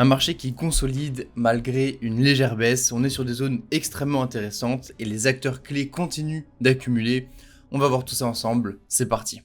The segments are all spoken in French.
Un marché qui consolide malgré une légère baisse, on est sur des zones extrêmement intéressantes et les acteurs clés continuent d'accumuler. On va voir tout ça ensemble, c'est parti.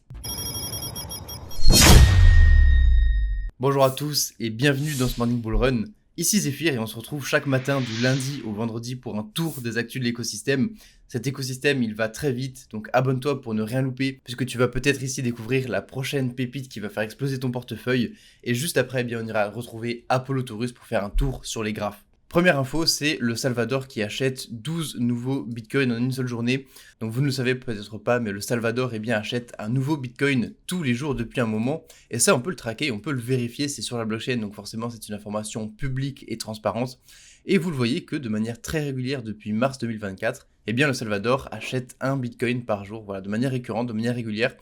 Bonjour à tous et bienvenue dans ce Morning Bull Run. Ici Zephyr et on se retrouve chaque matin du lundi au vendredi pour un tour des actus de l'écosystème. Cet écosystème il va très vite, donc abonne-toi pour ne rien louper puisque tu vas peut-être ici découvrir la prochaine pépite qui va faire exploser ton portefeuille. Et juste après, eh bien, on ira retrouver Apollo Taurus pour faire un tour sur les graphes. Première info, c'est le Salvador qui achète 12 nouveaux bitcoins en une seule journée. Donc vous ne le savez peut-être pas, mais le Salvador achète un nouveau bitcoin tous les jours depuis un moment. Et ça, on peut le traquer, on peut le vérifier, c'est sur la blockchain, donc forcément c'est une information publique et transparente. Et vous le voyez que de manière très régulière depuis mars 2024, eh bien le Salvador achète un bitcoin par jour, voilà, de manière récurrente, de manière régulière.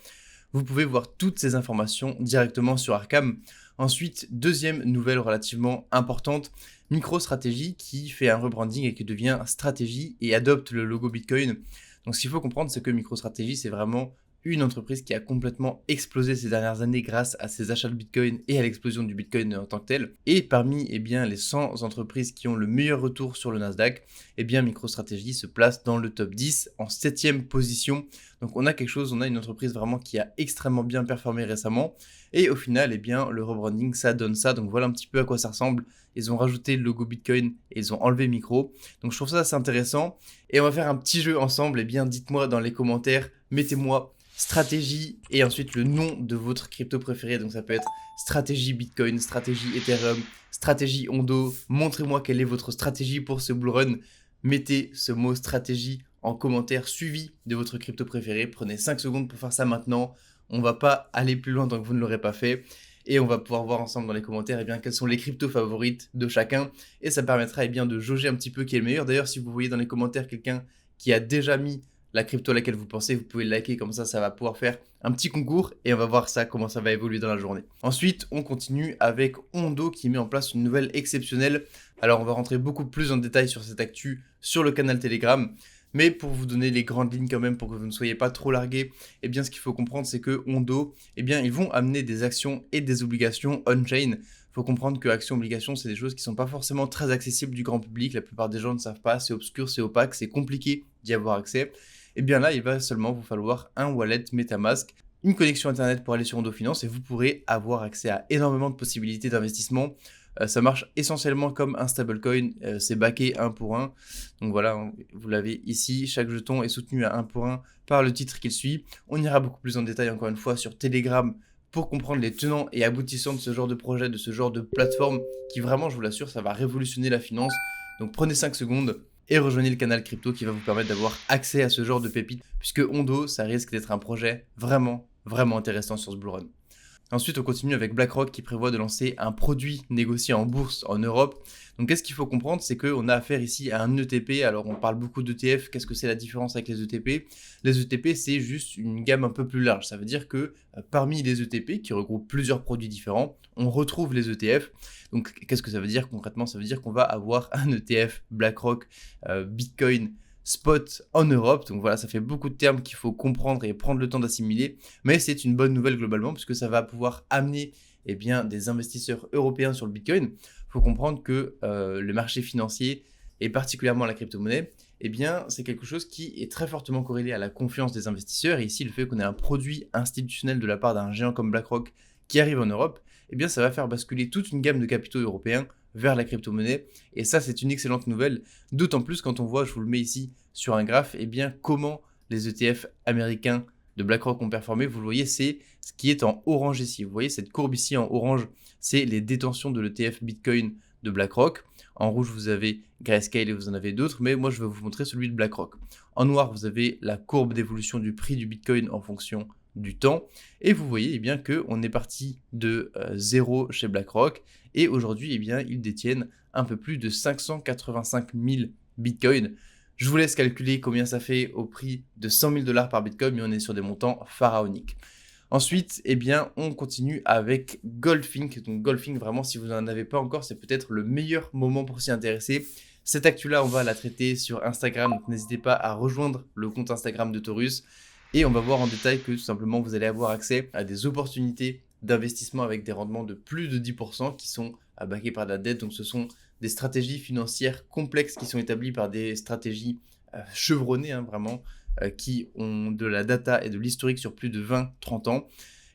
Vous pouvez voir toutes ces informations directement sur Arkham. Ensuite, deuxième nouvelle relativement importante, MicroStrategy qui fait un rebranding et qui devient Strategy et adopte le logo Bitcoin. Donc ce qu'il faut comprendre, c'est que MicroStrategy, c'est vraiment une entreprise qui a complètement explosé ces dernières années grâce à ses achats de Bitcoin et à l'explosion du Bitcoin en tant que tel. Et parmi les 100 entreprises qui ont le meilleur retour sur le Nasdaq, MicroStrategy se place dans le top 10 en 7e position. Donc on a une entreprise vraiment qui a extrêmement bien performé récemment. Et au final, le rebranding, ça donne ça. Donc voilà un petit peu à quoi ça ressemble. Ils ont rajouté le logo Bitcoin et ils ont enlevé Micro. Donc je trouve ça assez intéressant. Et on va faire un petit jeu ensemble. Dites-moi dans les commentaires, mettez-moi stratégie et ensuite le nom de votre crypto préféré. Donc ça peut être stratégie Bitcoin, stratégie Ethereum, stratégie Ondo. Montrez-moi quelle est votre stratégie pour ce bull run. Mettez ce mot stratégie en commentaire suivi de votre crypto préféré. Prenez 5 secondes pour faire ça maintenant. On va pas aller plus loin tant que vous ne l'aurez pas fait. Et on va pouvoir voir ensemble dans les commentaires quelles sont les cryptos favorites de chacun. Et ça permettra de jauger un petit peu qui est le meilleur. D'ailleurs, si vous voyez dans les commentaires quelqu'un qui a déjà mis la crypto à laquelle vous pensez, vous pouvez le liker, comme ça va pouvoir faire un petit concours et on va voir ça, comment ça va évoluer dans la journée. Ensuite, on continue avec Ondo qui met en place une nouvelle exceptionnelle. Alors, on va rentrer beaucoup plus en détail sur cette actu sur le canal Telegram. Mais pour vous donner les grandes lignes quand même, pour que vous ne soyez pas trop largués, ce qu'il faut comprendre, c'est que Ondo, ils vont amener des actions et des obligations on-chain. Il faut comprendre que actions, obligations, c'est des choses qui ne sont pas forcément très accessibles du grand public. La plupart des gens ne savent pas, c'est obscur, c'est opaque, c'est compliqué d'y avoir accès. Là, il va seulement vous falloir un wallet MetaMask, une connexion internet pour aller sur Ondo Finance et vous pourrez avoir accès à énormément de possibilités d'investissement. Ça marche essentiellement comme un stablecoin, c'est backé 1 pour 1. Donc voilà, vous l'avez ici, chaque jeton est soutenu à 1 pour 1 par le titre qu'il suit. On ira beaucoup plus en détail encore une fois sur Telegram pour comprendre les tenants et aboutissants de ce genre de projet, de ce genre de plateforme qui vraiment, je vous l'assure, ça va révolutionner la finance. Donc prenez 5 secondes et rejoignez le canal crypto qui va vous permettre d'avoir accès à ce genre de pépites puisque Ondo, ça risque d'être un projet vraiment intéressant sur ce bull run. Ensuite, on continue avec BlackRock qui prévoit de lancer un produit négocié en bourse en Europe. Donc, qu'est-ce qu'il faut comprendre? C'est qu'on a affaire ici à un ETP. Alors, on parle beaucoup d'ETF. Qu'est-ce que c'est la différence avec les ETP? Les ETP, c'est juste une gamme un peu plus large. Ça veut dire que parmi les ETP, qui regroupent plusieurs produits différents, on retrouve les ETF. Donc, qu'est-ce que ça veut dire concrètement? Ça veut dire qu'on va avoir un ETF BlackRock Bitcoin spot en Europe. Donc voilà, ça fait beaucoup de termes qu'il faut comprendre et prendre le temps d'assimiler, mais c'est une bonne nouvelle globalement puisque ça va pouvoir amener des investisseurs européens sur le Bitcoin. Il faut comprendre que le marché financier et particulièrement la crypto-monnaie, c'est quelque chose qui est très fortement corrélé à la confiance des investisseurs. Et ici, le fait qu'on ait un produit institutionnel de la part d'un géant comme BlackRock qui arrive en Europe, ça va faire basculer toute une gamme de capitaux européens vers la crypto-monnaie. Et ça, c'est une excellente nouvelle, d'autant plus quand on voit, je vous le mets ici sur un graphe, comment les ETF américains de BlackRock ont performé. Vous le voyez, c'est ce qui est en orange ici. Vous voyez cette courbe ici en orange, c'est les détentions de l'ETF Bitcoin de BlackRock. En rouge, vous avez Grayscale et vous en avez d'autres, mais moi, je vais vous montrer celui de BlackRock. En noir, vous avez la courbe d'évolution du prix du Bitcoin en fonction du temps. Et vous voyez qu'on est parti de 0 chez BlackRock et aujourd'hui, ils détiennent un peu plus de 585 000 Bitcoins. Je vous laisse calculer combien ça fait au prix de 100 000 $ par Bitcoin, mais on est sur des montants pharaoniques. Ensuite, on continue avec Goldfink. Donc Goldfink, vraiment, si vous n'en avez pas encore, c'est peut-être le meilleur moment pour s'y intéresser. Cette actu-là, on va la traiter sur Instagram, donc n'hésitez pas à rejoindre le compte Instagram de Taurus. Et on va voir en détail que tout simplement, vous allez avoir accès à des opportunités d'investissements avec des rendements de plus de 10% qui sont backés par de la dette. Donc ce sont des stratégies financières complexes qui sont établies par des stratégies chevronnées, hein, vraiment, qui ont de la data et de l'historique sur plus de 20-30 ans.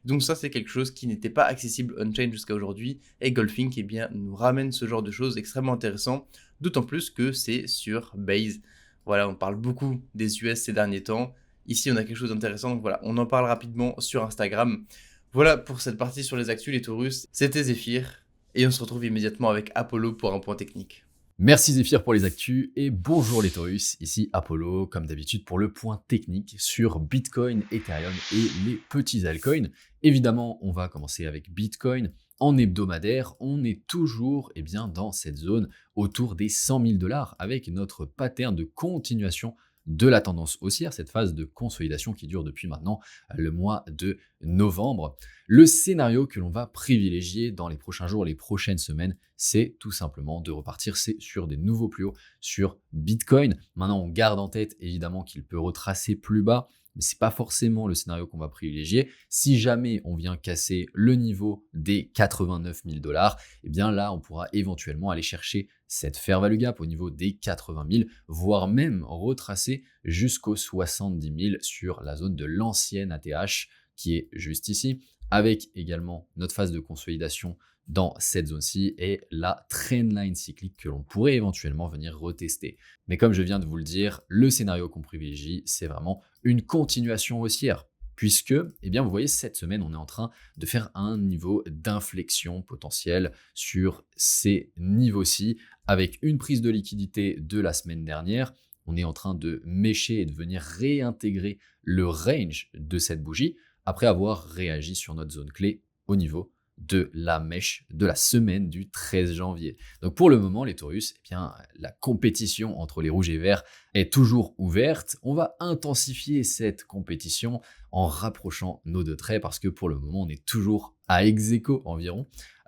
Donc ça, c'est quelque chose qui n'était pas accessible on-chain jusqu'à aujourd'hui. Et Goldfink, eh bien, nous ramène ce genre de choses extrêmement intéressant, d'autant plus que c'est sur Base. Voilà, on parle beaucoup des US ces derniers temps. Ici, on a quelque chose d'intéressant, donc voilà, on en parle rapidement sur Instagram. Voilà pour cette partie sur les actus, les Taurus. C'était Zephyr, et on se retrouve immédiatement avec Apollo pour un point technique. Merci Zephyr pour les actus et bonjour les Taurus, ici Apollo comme d'habitude pour le point technique sur Bitcoin, Ethereum et les petits altcoins. Évidemment, on va commencer avec Bitcoin. En hebdomadaire, on est toujours dans cette zone autour des 100 000 $ avec notre pattern de continuation de la tendance haussière, cette phase de consolidation qui dure depuis maintenant le mois de novembre. Le scénario que l'on va privilégier dans les prochains jours, les prochaines semaines, c'est tout simplement de repartir sur des nouveaux plus hauts sur Bitcoin. Maintenant, on garde en tête évidemment qu'il peut retracer plus bas, mais ce n'est pas forcément le scénario qu'on va privilégier. Si jamais on vient casser le niveau des 89 000 $, eh bien là, on pourra éventuellement aller chercher cette fair value gap au niveau des 80 000, voire même retracer jusqu'aux 70 000 sur la zone de l'ancienne ATH qui est juste ici, avec également notre phase de consolidation dans cette zone-ci et la trendline cyclique que l'on pourrait éventuellement venir retester. Mais comme je viens de vous le dire, le scénario qu'on privilégie, c'est vraiment une continuation haussière, puisque, vous voyez, cette semaine, on est en train de faire un niveau d'inflexion potentielle sur ces niveaux-ci, avec une prise de liquidité de la semaine dernière. On est en train de mécher et de venir réintégrer le range de cette bougie, après avoir réagi sur notre zone clé au niveau de la mèche de la semaine du 13 janvier. Donc pour le moment, les Taurus, la compétition entre les rouges et verts est toujours ouverte. On va intensifier cette compétition en rapprochant nos deux traits parce que pour le moment, on est toujours à ex-aequo environ.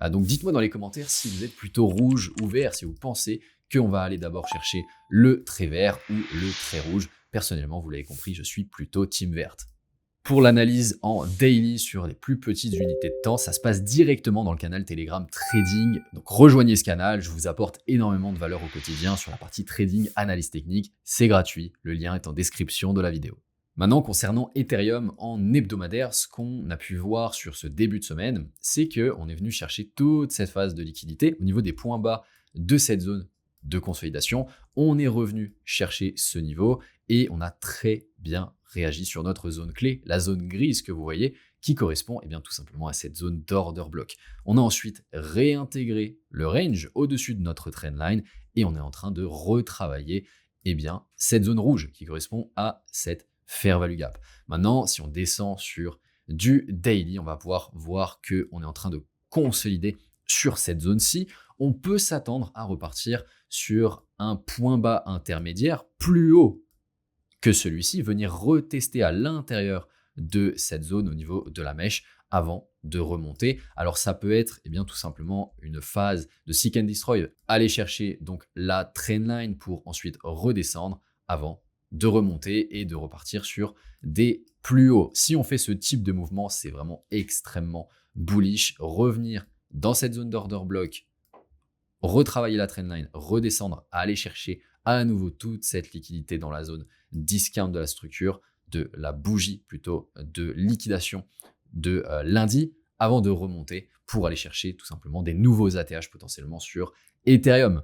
Donc dites-moi dans les commentaires si vous êtes plutôt rouge ou vert, si vous pensez qu'on va aller d'abord chercher le trait vert ou le trait rouge. Personnellement, vous l'avez compris, je suis plutôt team verte. Pour l'analyse en daily sur les plus petites unités de temps, ça se passe directement dans le canal Telegram Trading. Donc rejoignez ce canal, je vous apporte énormément de valeur au quotidien sur la partie trading, analyse technique. C'est gratuit, le lien est en description de la vidéo. Maintenant, concernant Ethereum en hebdomadaire, ce qu'on a pu voir sur ce début de semaine, c'est qu'on est venu chercher toute cette phase de liquidité au niveau des points bas de cette zone de consolidation. On est revenu chercher ce niveau et on a très bien réagi sur notre zone clé, la zone grise que vous voyez, qui correspond tout simplement à cette zone d'order block. On a ensuite réintégré le range au-dessus de notre trendline et on est en train de retravailler cette zone rouge qui correspond à cette fair value gap. Maintenant, si on descend sur du daily, on va pouvoir voir qu'on est en train de consolider sur cette zone-ci. On peut s'attendre à repartir sur un point bas intermédiaire plus haut que celui-ci, venir retester à l'intérieur de cette zone au niveau de la mèche avant de remonter. Alors ça peut être tout simplement une phase de seek and destroy, aller chercher donc la trendline pour ensuite redescendre avant de remonter et de repartir sur des plus hauts. Si on fait ce type de mouvement, c'est vraiment extrêmement bullish. Revenir dans cette zone d'order block, retravailler la trendline, redescendre, aller chercher à nouveau toute cette liquidité dans la zone discount de la structure, de la bougie plutôt de liquidation de lundi, avant de remonter pour aller chercher tout simplement des nouveaux ATH potentiellement sur Ethereum.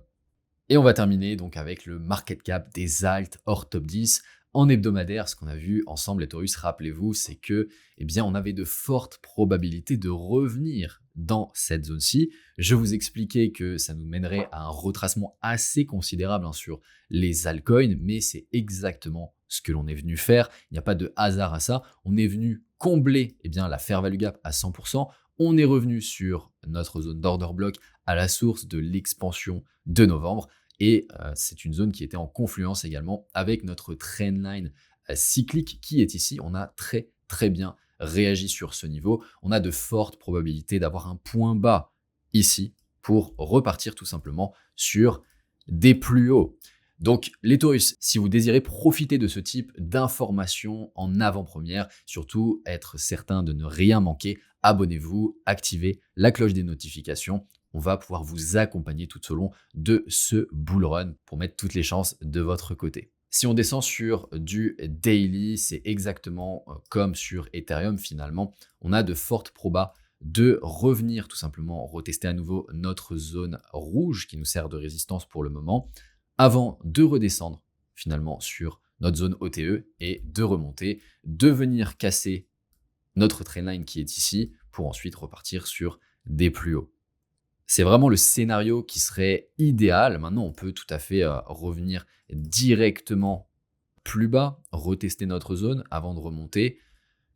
Et on va terminer donc avec le market cap des alt hors top 10. En hebdomadaire, ce qu'on a vu ensemble, les Taurus, rappelez-vous, c'est que on avait de fortes probabilités de revenir dans cette zone-ci. Je vous expliquais que ça nous mènerait à un retracement assez considérable sur les altcoins, mais c'est exactement ce que l'on est venu faire. Il n'y a pas de hasard à ça. On est venu combler la fair value gap à 100%. On est revenu sur notre zone d'order block à la source de l'expansion de novembre. Et c'est une zone qui était en confluence également avec notre trendline cyclique qui est ici. On a très très bien réagi sur ce niveau. On a de fortes probabilités d'avoir un point bas ici pour repartir tout simplement sur des plus hauts. Donc les Taurus, si vous désirez profiter de ce type d'informations en avant-première, surtout être certain de ne rien manquer, abonnez-vous, activez la cloche des notifications. On va pouvoir vous accompagner tout au long de ce bull run pour mettre toutes les chances de votre côté. Si on descend sur du daily, c'est exactement comme sur Ethereum finalement. On a de fortes probas de revenir tout simplement retester à nouveau notre zone rouge qui nous sert de résistance pour le moment, avant de redescendre finalement sur notre zone OTE et de remonter, de venir casser notre trendline qui est ici pour ensuite repartir sur des plus hauts. C'est vraiment le scénario qui serait idéal. Maintenant, on peut tout à fait revenir directement plus bas, retester notre zone avant de remonter.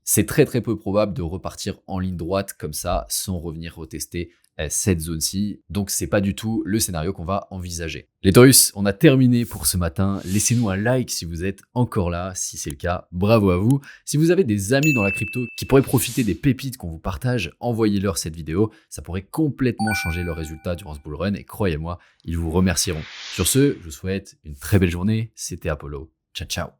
C'est très très peu probable de repartir en ligne droite comme ça sans revenir retester cette zone-ci. Donc c'est pas du tout le scénario qu'on va envisager. Les Taurus, on a terminé pour ce matin. Laissez-nous un like si vous êtes encore là. Si c'est le cas, bravo à vous. Si vous avez des amis dans la crypto qui pourraient profiter des pépites qu'on vous partage, envoyez-leur cette vidéo. Ça pourrait complètement changer leurs résultats durant ce bull run et croyez-moi, ils vous remercieront. Sur ce, je vous souhaite une très belle journée. C'était Apollo. Ciao ciao.